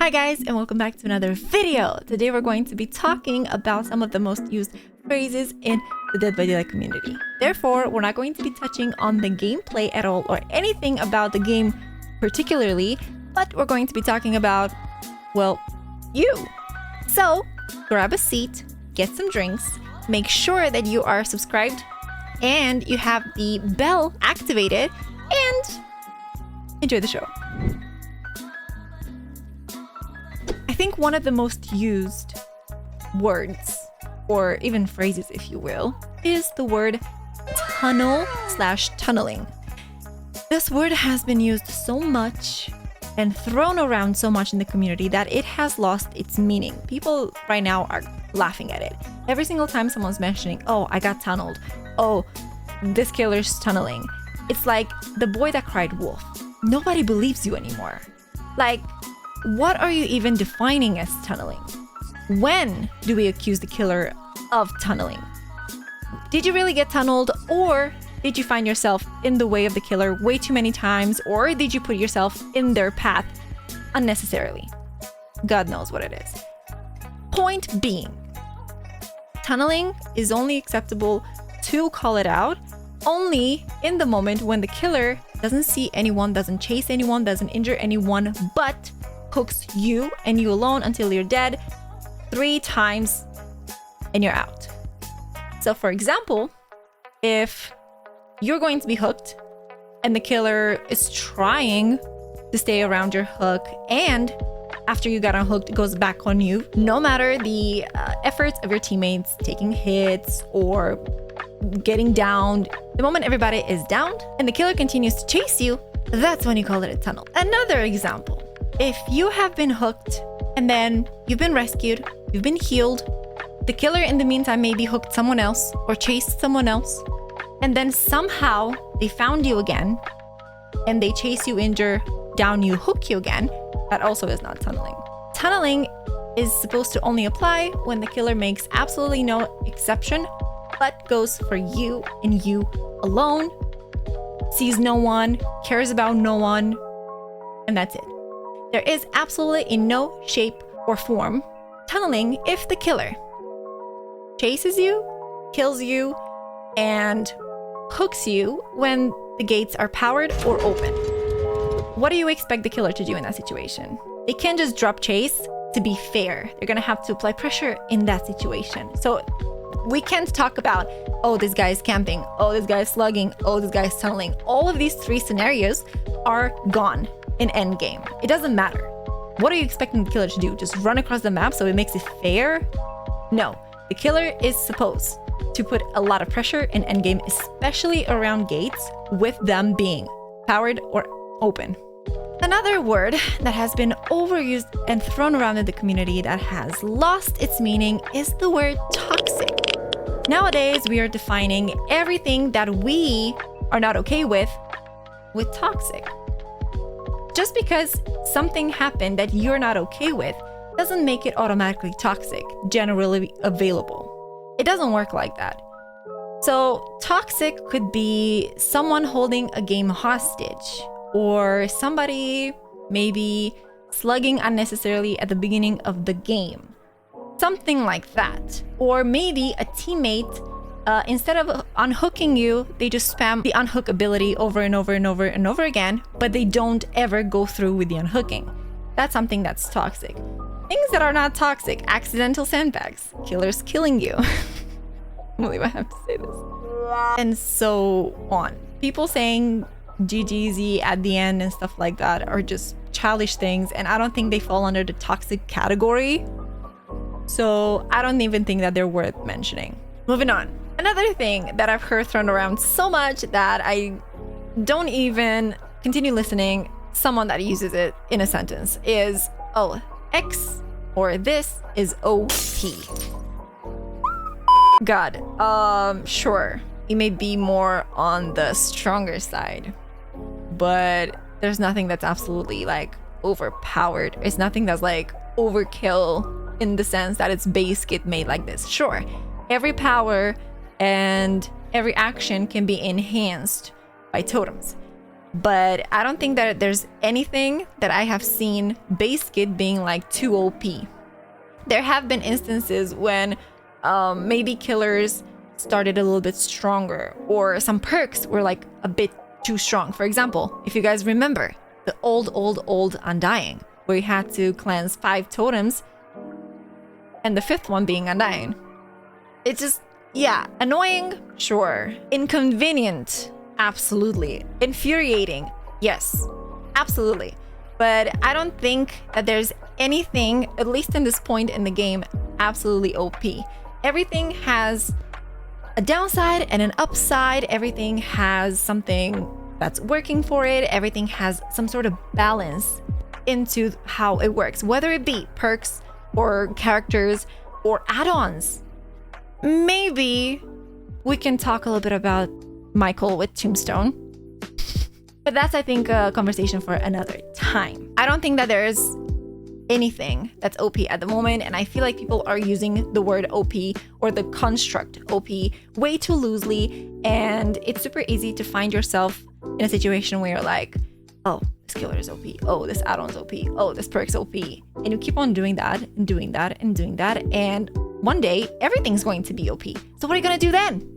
Hi guys, and welcome back to another video. Today we're going to be talking about some of the most used phrases in the Dead by Daylight community. Therefore, we're not going to be touching on the gameplay at all or anything about the game particularly, but we're going to be talking about, well, you. So, grab a seat, get some drinks, make sure that you are subscribed and you have the bell activated, and enjoy the show. I think one of the most used words, or even phrases if you will, is the word tunnel/tunneling. This word has been used so much and thrown around so much in the community that it has lost its meaning. People right now are laughing at it. Every single time someone's mentioning, oh, I got tunneled. Oh, this killer's tunneling. It's like the boy that cried wolf. Nobody believes you anymore. Like, what are you even defining as tunneling? When do we accuse the killer of tunneling? Did you really get tunneled, or did you find yourself in the way of the killer way too many times, or did you put yourself in their path unnecessarily? God knows what it is. Point being, tunneling is only acceptable to call it out only in the moment when the killer doesn't see anyone, doesn't chase anyone, doesn't injure anyone, but hooks you and you alone until you're dead 3 times and you're out. So for example, if you're going to be hooked and the killer is trying to stay around your hook, and after you got unhooked, it goes back on you, no matter the efforts of your teammates taking hits or getting downed, the moment everybody is downed and the killer continues to chase you, that's when you call it a tunnel. Another example, if you have been hooked and then you've been rescued, you've been healed, the killer in the meantime maybe hooked someone else or chased someone else, and then somehow they found you again and they chase you, injure, down you, hook you again, that also is not tunneling. Tunneling is supposed to only apply when the killer makes absolutely no exception, but goes for you and you alone, sees no one, cares about no one, and that's it. There is absolutely in no shape or form tunneling if the killer chases you, kills you, and hooks you when the gates are powered or open. What do you expect the killer to do in that situation? They can't just drop chase. To be fair, they're gonna have to apply pressure in that situation. So we can't talk about, oh, this guy is camping, oh, this guy is slugging, oh, this guy is tunneling. All of these 3 scenarios are gone in endgame. It doesn't matter. What are you expecting the killer to do? Just run across the map so it makes it fair? No. The killer is supposed to put a lot of pressure in endgame, especially around gates, with them being powered or open. Another word that has been overused and thrown around in the community that has lost its meaning is the word toxic. Nowadays, we are defining everything that we are not okay with toxic. Just because something happened that you're not okay with doesn't make it automatically toxic, generally available. It doesn't work like that. So toxic could be someone holding a game hostage, or somebody maybe slugging unnecessarily at the beginning of the game. Something like that. Or maybe a teammate, instead of unhooking you, they just spam the unhook ability over and over and over and over again, but they don't ever go through with the unhooking. That's something that's toxic. Things that are not toxic: accidental sandbags, killers killing you. I can't believe I have to say this. And so on. People saying GGZ at the end and stuff like that are just childish things, and I don't think they fall under the toxic category. So I don't even think that they're worth mentioning. Moving on. Another thing that I've heard thrown around so much that I don't even continue listening, someone that uses it in a sentence, is, oh, X or this is OP. God, sure, it may be more on the stronger side, but there's nothing that's absolutely like overpowered. It's nothing that's like overkill in the sense that its base get made like this. Sure, every power and every action can be enhanced by totems, But I don't think that there's anything that I have seen base kit being like too OP. There have been instances when maybe killers started a little bit stronger, or some perks were like a bit too strong. For example, if you guys remember the old Undying, where you had to cleanse 5 totems and the 5th one being Undying. It's just, yeah, annoying, sure. Inconvenient, absolutely. Infuriating, yes, absolutely. But I don't think that there's anything, at least in this point in the game, absolutely OP. Everything has a downside and an upside. Everything has something that's working for it. Everything has some sort of balance into how it works, whether it be perks or characters or add-ons. Maybe we can talk a little bit about Michael with Tombstone, but that's, I think, a conversation for another time. I don't think that there's anything that's OP at the moment, and I feel like people are using the word OP or the construct OP way too loosely, and it's super easy to find yourself in a situation where you're like, oh, this killer is OP, oh, this add-on's OP, oh, this perk's OP, and you keep on doing that and doing that and doing that, and one day everything's going to be OP. So what are you gonna do then?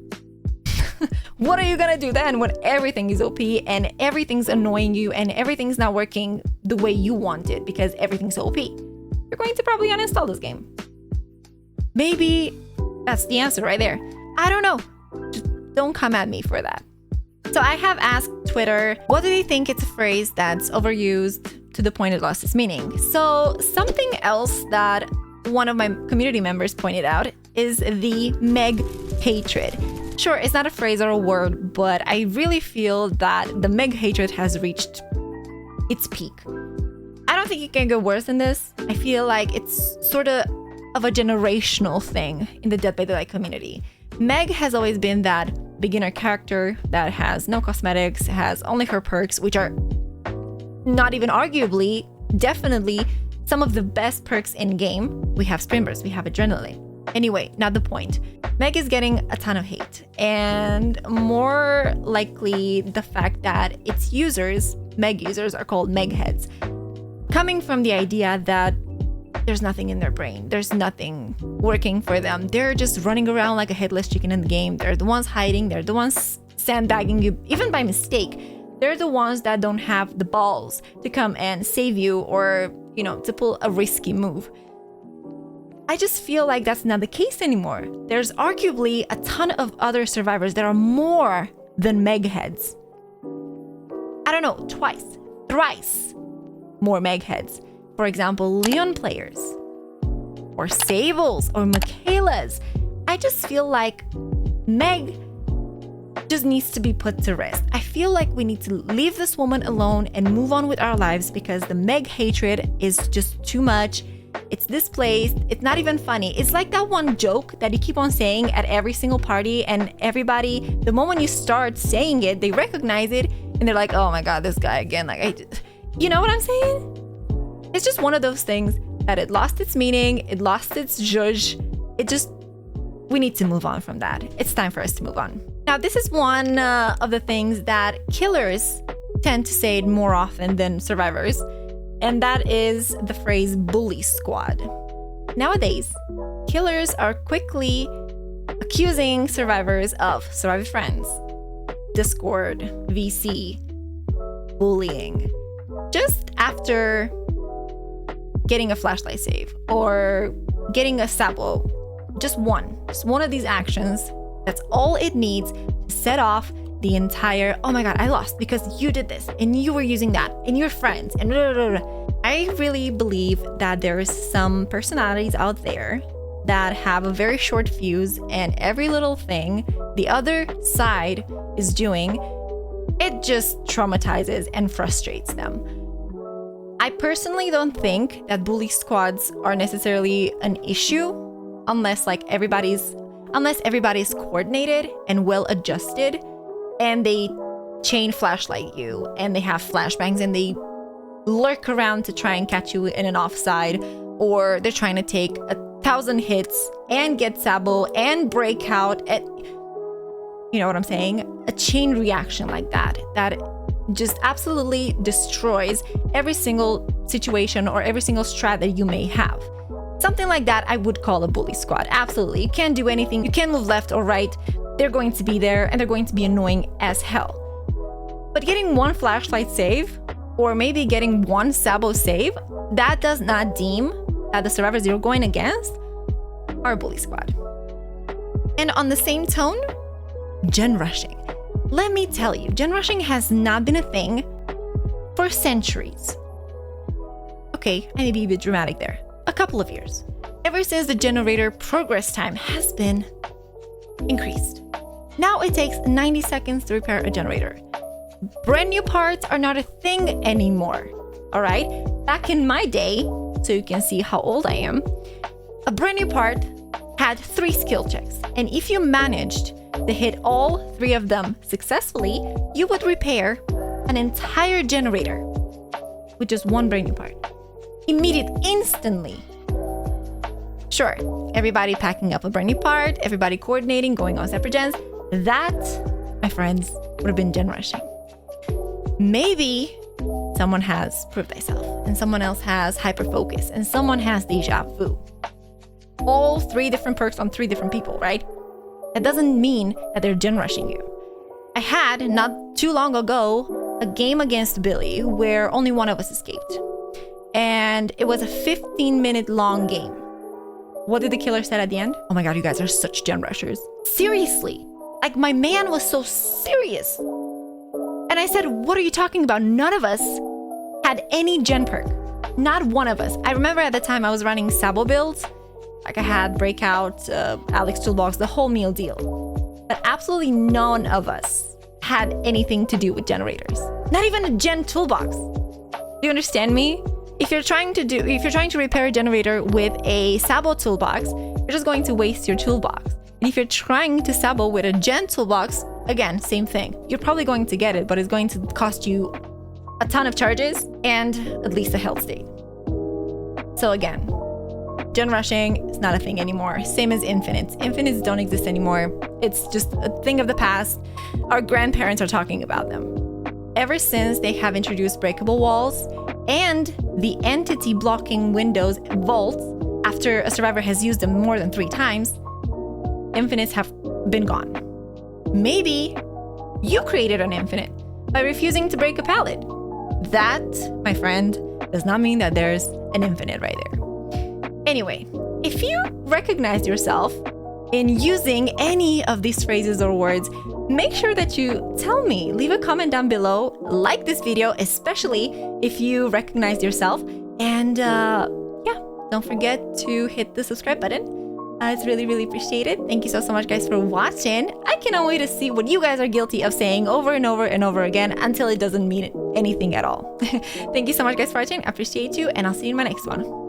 What are you gonna do then when everything is OP and everything's annoying you and everything's not working the way you want it because everything's OP? You're going to probably uninstall this game. Maybe that's the answer right there. I don't know. Just don't come at me for that. So I have asked Twitter, what do they think it's a phrase that's overused to the point it lost its meaning? So something else that one of my community members pointed out is the Meg hatred. Sure, it's not a phrase or a word, but I really feel that the Meg hatred has reached its peak. I don't think it can go worse than this. I feel like it's sort of a generational thing in the Dead by Daylight community. Meg has always been that beginner character that has no cosmetics, has only her perks, which are not even arguably, definitely some of the best perks in game. We have Sprint Burst, we have Adrenaline. Anyway, not the point. Meg is getting a ton of hate, and more likely the fact that its users, Meg users, are called Meg heads, coming from the idea that there's nothing in their brain, there's nothing working for them. They're just running around like a headless chicken in the game. They're the ones hiding, they're the ones sandbagging you, even by mistake. They're the ones that don't have the balls to come and save you or, you know, to pull a risky move. I just feel like that's not the case anymore. There's arguably a ton of other survivors that are more than Meg heads. I don't know, twice, thrice more Meg heads. For example, Leon players, or Sables, or Michaela's. I just feel like Meg just needs to be put to rest. I feel like we need to leave this woman alone and move on with our lives because the Meg hatred is just too much. It's displaced. It's not even funny. It's like that one joke that you keep on saying at every single party, and everybody, the moment you start saying it, they recognize it and they're like, oh my God, this guy again. Like, you know what I'm saying? It's just one of those things that it lost its meaning. It lost its zhuzh. We need to move on from that. It's time for us to move on. Now, this is one of the things that killers tend to say more often than survivors. And that is the phrase bully squad. Nowadays, killers are quickly accusing survivors of survivor friends, Discord, VC, bullying, just after getting a flashlight save or getting a sabo. Just one of these actions. That's all it needs to set off the entire, oh my God, I lost because you did this and you were using that and you're friends and blah, blah, blah. I really believe that there's some personalities out there that have a very short fuse, and every little thing the other side is doing, it just traumatizes and frustrates them. I personally don't think that bully squads are necessarily an issue unless everybody's coordinated and well adjusted, and they chain flashlight you and they have flashbangs and they lurk around to try and catch you in an offside, or they're trying to take 1,000 hits and get sabo and break out at, you know what I'm saying? A chain reaction like that just absolutely destroys every single situation or every single strat that you may have. Something like that I would call a bully squad. Absolutely. You can't do anything. You can't move left or right. They're going to be there and they're going to be annoying as hell. But getting one flashlight save, or maybe getting one Sabo save, that does not deem that the survivors you're going against are a bully squad. And on the same tone, gen rushing. Let me tell you, gen rushing has not been a thing for centuries. Okay, I may be a bit dramatic there. A couple of years. Ever since the generator progress time has been increased. Now it takes 90 seconds to repair a generator. Brand new parts are not a thing anymore. All right? Back in my day, so you can see how old I am, a brand new part had 3 skill checks. And if you managed to hit all 3 of them successfully, you would repair an entire generator with just one brand new part. Instantly. Sure, everybody packing up a brand new part, everybody coordinating, going on separate gens. That, my friends, would have been gen rushing. Maybe someone has Prove Thyself, and someone else has Hyper Focus, and someone has Deja Vu. All 3 different perks on 3 different people, right? That doesn't mean that they're gen rushing you. I had, not too long ago, a game against Billy where only one of us escaped. And it was a 15-minute long game. What did the killer say at the end? Oh my god, you guys are such gen rushers. Seriously. Like, my man was so serious. And I said, what are you talking about? None of us had any gen perk. Not one of us. I remember at the time I was running Sabo builds. Like, I had Breakout, Alex Toolbox, the whole meal deal. But absolutely none of us had anything to do with generators. Not even a gen toolbox. Do you understand me? If you're trying to repair a generator with a Sabo toolbox, you're just going to waste your toolbox. And if you're trying to Sabo with a gen toolbox, again, same thing. You're probably going to get it, but it's going to cost you a ton of charges and at least a health state. So again, gen rushing is not a thing anymore. Same as infinites. Infinites don't exist anymore. It's just a thing of the past. Our grandparents are talking about them. Ever since they have introduced breakable walls and the entity blocking windows vaults after a survivor has used them more than 3 times, infinites have been gone. Maybe you created an infinite by refusing to break a pallet. That, my friend, does not mean that there's an infinite right there. Anyway, if you recognize yourself in using any of these phrases or words, make sure that you tell me. Leave a comment down below. Like this video, especially if you recognize yourself. And yeah, don't forget to hit the subscribe button. It's really, really appreciated. Thank you so much, guys, for watching. I cannot wait to see what you guys are guilty of saying over and over and over again until it doesn't mean anything at all. Thank you so much, guys, for watching. I appreciate you, and I'll see you in my next one.